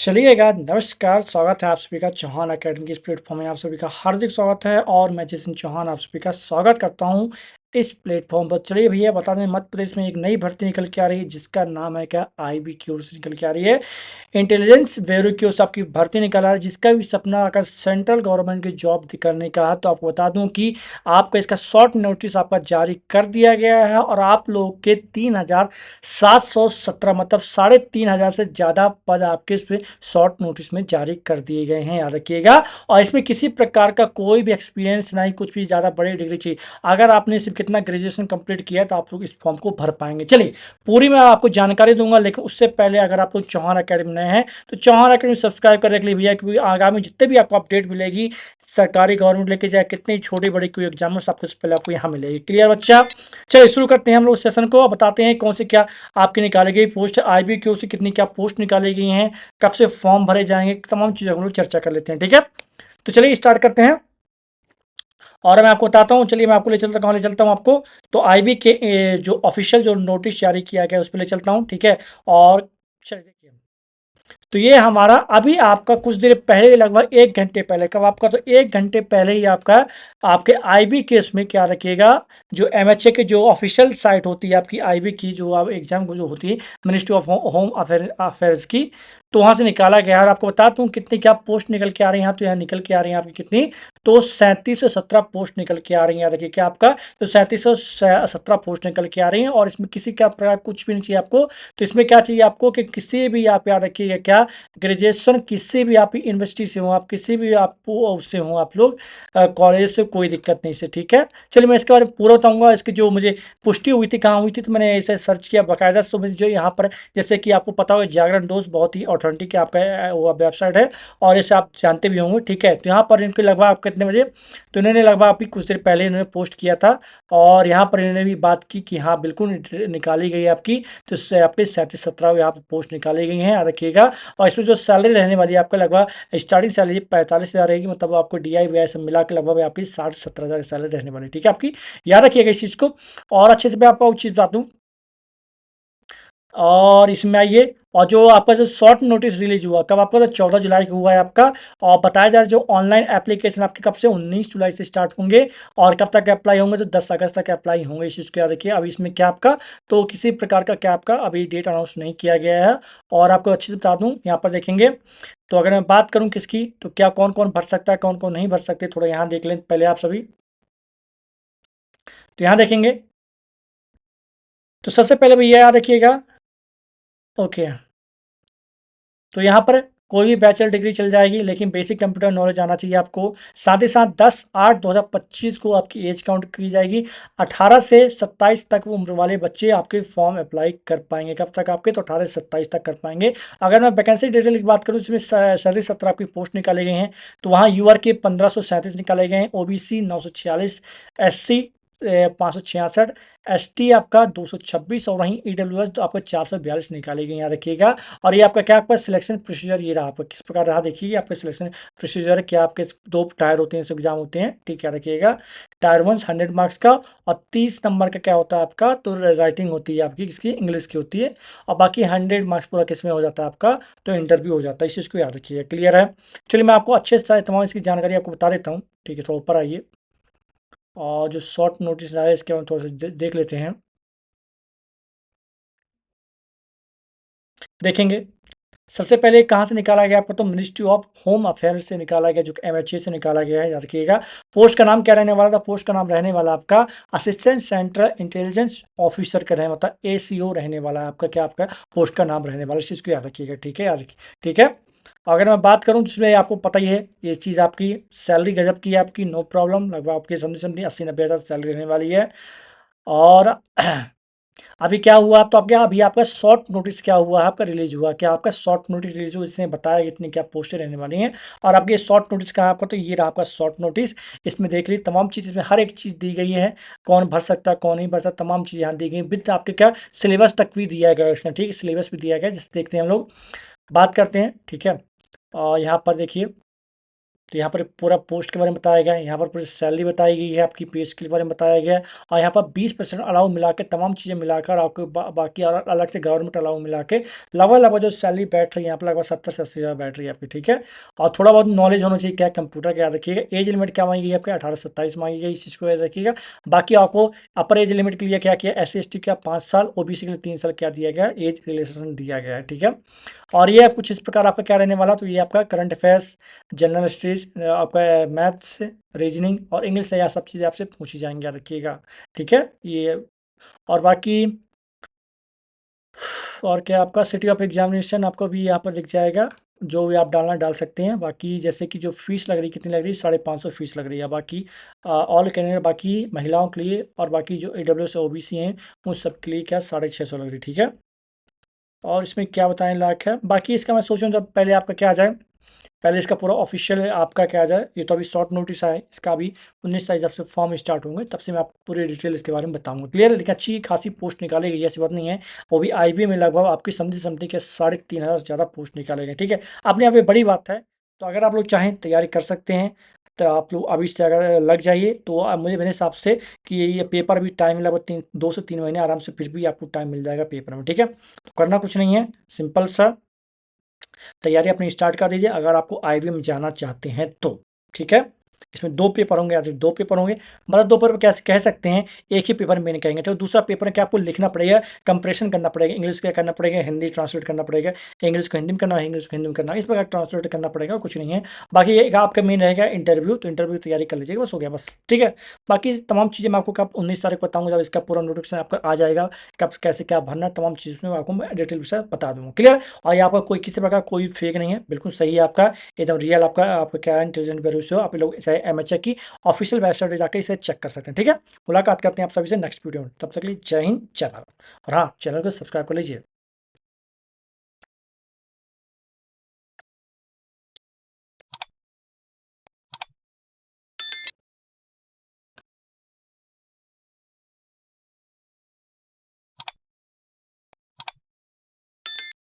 चलिएगा, नमस्कार, स्वागत है आप सभी का चौहान अकेडमी के इस प्लेटफ़ॉर्म में आप सभी का हार्दिक स्वागत है और मैं जतिन चौहान आप सभी का स्वागत करता हूँ इस प्लेटफ़ॉर्म पर। चलिए भैया बता दें मध्य प्रदेश में एक नई भर्ती निकल के आ रही है जिसका नाम है क्या आईबी की ओर से निकल के आ रही है। इंटेलिजेंस ब्यूरो की ओर से आपकी भर्ती निकल आ रहा है जिसका भी सपना अगर सेंट्रल गवर्नमेंट की जॉब करने का है तो आपको बता दूँ कि आपका इसका शॉर्ट नोटिस आपका जारी कर दिया गया है और आप लोगों के 3,717 मतलब 3,500 से ज़्यादा पद आपके इसमें शॉर्ट नोटिस में जारी कर दिए गए हैं, याद रखिएगा। और इसमें किसी प्रकार का कोई भी एक्सपीरियंस नहीं, कुछ भी ज़्यादा बड़ी डिग्री चाहिए। अगर आपने सिर्फ कितना ग्रेजुएशन कंप्लीट किया है तो आप लोग इस फॉर्म को भर पाएंगे। चलिए पूरी मैं आपको जानकारी दूंगा, लेकिन उससे पहले अगर आप लोग चौहान अकेडमी नए हैं तो चौहान अकेडमी सब्सक्राइब कर रख लीजिए भैया, क्योंकि आगामी जितने भी आपको अपडेट मिलेगी सरकारी गवर्नमेंट लेके जाए कितनी छोटी बड़ी कोई एग्जाम सबसे पहले आपको यहाँ मिलेगी। क्लियर बच्चा? चलिए शुरू करते हैं हम लोग सेशन को। बताते हैं कौन से क्या आपकी निकाली गई पोस्ट, आईबी की ओर से कितनी क्या पोस्ट निकाली गई हैं, कब से फॉर्म भरे जाएंगे, तमाम चीज़ों को हम लोग चर्चा कर लेते हैं। ठीक है, तो चलिए स्टार्ट करते हैं और मैं आपको बताता हूँ। चलिए मैं आपको ले चलता, कहाँ ले चलता हूँ आपको, तो आईबी के जो ऑफिशियल जो नोटिस जारी किया गया है उस पर ले चलता हूँ। ठीक है, और चलिए देखिए, तो ये हमारा अभी आपका कुछ देर पहले, लगभग 1 घंटे पहले, कब आपका, तो 1 घंटे पहले ही आपका आपके आईबी केस में क्या रखिएगा, जो एमएचए के जो ऑफिशियल साइट होती है आपकी आईबी की, जो आप एग्जाम को जो होती है मिनिस्ट्री ऑफ होम अफेयर्स की, तो वहां से निकाला गया है। और आपको बताता हूँ कितनी क्या पोस्ट निकल के आ रही है यहाँ, तो यहाँ निकल के आ रही है आपकी कितनी, तो 3717 पोस्ट निकल के आ रही है। देखिए क्या आपका, तो 3717 पोस्ट निकल के आ रही है और इसमें किसी का प्रकार कुछ भी नहीं चाहिए आपको। तो इसमें क्या चाहिए आपको कि किसी भी, आप याद रखिएगा क्या, ग्रेजुएशन किसी भी आप यूनिवर्सिटी से हो, आप किसी भी आप उससे हो, आप लोग कॉलेज से, कोई दिक्कत नहीं से। ठीक है, चलिए मैं इसके बारे में पूरा बताऊंगा। इसकी जो मुझे पुष्टि हुई थी, कहाँ हुई थी, तो मैंने ऐसे सर्च किया बाकायदा। सो मुझे जो यहाँ पर, जैसे कि आपको पता होगा जागरण डोज बहुत ही ऑथेंटिक आपका वो वेबसाइट है और इसे आप जानते भी होंगे। ठीक है, तो यहाँ पर इनके लगभग आप कितने बजे, तो इन्होंने लगभग अभी कुछ देर पहले इन्होंने पोस्ट किया था और यहाँ पर इन्होंने भी बात की कि हाँ बिल्कुल निकाली गई है आपकी, तो इससे आपके 3717 यहाँ पर पोस्ट निकाली गई हैं, याद रखिएगा। और इसमें जो सैलरी रहने वाली है आपका, लगभग स्टार्टिंग सैलरी 45,000 रहेगी, मतलब आपको डीआई वी सब मिला के लगभग आपकी 60-70 हज़ार सैलरी रहने वाली है। ठीक है आपकी, याद रखिएगा इस चीज़ को। और अच्छे से मैं आपको एक चीज़ बता दूँ, और इसमें आइए, और जो आपका जो शॉर्ट नोटिस रिलीज हुआ कब आपका, तो 14 जुलाई को हुआ है आपका। और बताया जा रहा है जो ऑनलाइन एप्लीकेशन आपके कब से, 19 जुलाई से स्टार्ट होंगे और कब तक अप्लाई होंगे, तो 10 अगस्त तक अप्लाई होंगे। इस चीज़ को याद रखिए। अब इसमें क्या आपका, तो किसी प्रकार का क्या आपका अभी डेट अनाउंस नहीं किया गया है। और आपको अच्छे से बता दूँ, यहाँ पर देखेंगे, तो अगर मैं बात करूँ किसकी, तो क्या कौन कौन भर सकता है, कौन कौन नहीं भर सकते, थोड़ा यहाँ देख लें पहले आप सभी। तो यहाँ देखेंगे, तो सबसे पहले भैया याद रखिएगा, ओके, तो यहाँ पर कोई भी बैचलर डिग्री चल जाएगी, लेकिन बेसिक कंप्यूटर नॉलेज आना चाहिए आपको। साथ ही साथ 10/8/2025 को आपकी एज काउंट की जाएगी। 18 से 27 तक उम्र वाले बच्चे आपके फॉर्म अप्लाई कर पाएंगे। कब तक आपके, तो 18 से 27 तक कर पाएंगे। अगर मैं वैकेंसी डिटेल की बात करूँ, जिसमें 37 आपकी पोस्ट निकाले गए हैं, तो वहाँ यूआर के 1537 निकाले गए हैं, ओबीसी 946, एससी 566, एसटी आपका 226 और वहीं ईडब्ल्यूएस तो आपका 442 निकाले गए, यहाँ रखिएगा। और ये आपका क्या, आपका सिलेक्शन प्रोसीजर ये रहा, आपका किस प्रकार रहा देखिए, आपका सिलेक्शन प्रोसीजर क्या, आपके 2 टायर होते हैं, एग्जाम होते हैं। ठीक है, रखिएगा। टायर 1 100 मार्क्स का और 30 नंबर का क्या होता है आपका, तो राइटिंग होती है आपकी, किसकी, इंग्लिश की होती है। और बाकी 100 मार्क्स पूरा किस में हो जाता है आपका, तो इंटरव्यू हो जाता है। इस चीज़ को याद रखिएगा। क्लियर है? चलिए मैं आपको अच्छे से तमाम इसकी जानकारी आपको बता देता हूँ। ठीक है, थोड़ा ऊपर आइए और जो शॉर्ट नोटिस आया इसके बारे में थोड़ा सा देख लेते हैं। देखेंगे, सबसे पहले कहाँ से निकाला गया आपको, तो मिनिस्ट्री ऑफ होम अफेयर्स से निकाला गया, जो एमएचए से निकाला गया है, याद रखिएगा। पोस्ट का नाम क्या रहने वाला था, पोस्ट का नाम रहने वाला आपका असिस्टेंट सेंट्रल इंटेलिजेंस ऑफिसर का रहने, मतलब एसीओ रहने वाला है आपका, क्या आपका पोस्ट का नाम रहने वाला है। इस चीज़ को याद रखिएगा। ठीक है, याद रखिए। ठीक है, अगर मैं बात करूं जिसमें आपको पता ही है, ये चीज़ आपकी सैलरी गजब की है आपकी, नो प्रॉब्लम, लगभग आपकी समझी समझी 80-90 हज़ार सैलरी रहने वाली है। और अभी क्या हुआ, तो अब क्या, अभी आपका शॉर्ट नोटिस क्या हुआ है, आपका रिलीज हुआ क्या, आपका शॉर्ट नोटिस रिलीज हुआ, इसने बताया इतनी क्या पोस्टें रहने वाली हैं। और आपके शॉर्ट नोटिस कहाँ आपका, तो ये रहा आपका शॉर्ट नोटिस। इसमें देख लीजिए तमाम चीज़, इसमें हर एक चीज़ दी गई है, कौन भर सकता है कौन नहीं भर सकता, तमाम चीज़ यहाँ दी गई, विद आपके क्या सिलेबस तक भी दिया गया है उसने। ठीक है, सिलेबस भी दिया गया है, जिससे देखते हैं हम लोग, बात करते हैं। ठीक है, और यहाँ पर देखिए, तो यहाँ पर पूरा पोस्ट के बारे में बताया गया है, यहाँ पर पूरी सैलरी बताई गई है, आपकी पे स्केल के बारे में बताया गया है, और यहाँ पर 20% अलाउ मिला के तमाम चीज़ें मिलाकर आपको बाकी और अलग से गवर्नमेंट अलाउ मिला के लगभग जो सैलरी बैठ रही है यहाँ पर लगभग 70 से 80 हज़ार बैठ रही है आपकी, ठीक है। और थोड़ा बहुत नॉलेज होना चाहिए क्या कंप्यूटर का, याद रखिएगा। एज लिमिट क्या मांगी गई आपके 18 से 27 मांगी गई, इस चीज़ को याद रखिएगा। बाकी आपको अपर एज लिमिट के लिए क्या किया, SC/ST का 5 साल, OBC के लिए 3 साल क्या दिया गया, एज रिलेक्सेशन दिया गया है, ठीक है। और ये कुछ इस प्रकार आपका क्या रहने वाला, तो ये आपका करंट अफेयर्स, जनरल स्टडीज, आपका मैथ्स, रीजनिंग और इंग्लिश से यह सब चीज़ें आपसे पूछी जाएंगी, याद रखिएगा, ठीक है। ये और बाकी और क्या आपका सिटी ऑफ एग्जामिनेशन आपको भी यहाँ पर दिख जाएगा, जो भी आप डालना डाल सकते हैं। बाकी जैसे कि जो फीस लग रही कितनी लग रही है, 550 फीस लग रही है। बाकी ऑल कैंडिडेट, बाकी महिलाओं के लिए और बाकी जो AWS OBC हैं उन सब के लिए क्या 650 लग रही, ठीक है। और इसमें क्या बताएं लायक है, बाकी इसका मैं सोच रहा हूँ जब पहले आपका क्या आ जाए, पहले इसका पूरा ऑफिशियल आपका क्या आ जाए। ये तो अभी शॉर्ट नोटिस आया है, इसका अभी 19 तारीख जब से फॉर्म स्टार्ट होंगे तब से मैं आपको पूरी डिटेल इसके बारे में बताऊंगा, क्लियर है। लेकिन अच्छी खासी पोस्ट निकाली गई है, ऐसी बात नहीं है। वो भी IB में लगभग आपकी समझी के 3,500 से ज़्यादा पोस्ट निकाले गए, ठीक है। अपने यहाँ पे बड़ी बात है। तो अगर आप लोग चाहें तैयारी कर सकते हैं, तो आप लोग अभी से अगर लग जाइए तो मुझे मेरे हिसाब से कि ये पेपर भी टाइम लगभग 2 से 3 महीने आराम से फिर भी आपको टाइम मिल जाएगा पेपर में, ठीक है। तो करना कुछ नहीं है, सिंपल सा तैयारी अपनी स्टार्ट कर दीजिए अगर आपको IB में जाना चाहते हैं तो, ठीक है। इसमें 2 पेपर होंगे, या 2 पेपर होंगे, मतलब 2 पेपर कैसे कह सकते हैं, एक ही पेपर में नहीं कहेंगे। तो दूसरा पेपर है कि आपको लिखना पड़ेगा, कंप्रेशन करना पड़ेगा, इंग्लिश का करना पड़ेगा, हिंदी ट्रांसलेट करना पड़ेगा, इंग्लिश को हिंदी में करना है, इंग्लिश को हिंदी में करना है, इस प्रकार ट्रांसलेट करना पड़ेगा, कुछ नहीं है। बाकी ये आपका मेन रहेगा इंटरव्यू, तो इंटरव्यू की तैयारी कर लीजिएगा, बस हो गया बस, ठीक है। बाकी तमाम चीज़ें मैं आपको कब 19 तारीख को बताऊंगा, जब इसका पूरा नोटिफिकेशन आपका आ जाएगा, कब कैसे क्या भरना है, तमाम चीज़ में आपको मैं डिटेल विषय बता दूंगा, क्लियर। और ये आपका कोई किसी प्रकार कोई फेक नहीं है, बिल्कुल सही है आपका, एकदम रियल आपका आपका क्या है, इंटेलिजेंट वेरियो आप लोग चाहे MHA की ऑफिशियल वेबसाइट पे जाकर इसे चेक कर सकते हैं, ठीक है। मुलाकात करते हैं आप सभी से नेक्स्ट वीडियो में, तब तक के लिए जय हिंद जय भारत। और हाँ, चैनल को सब्सक्राइब कर लीजिए।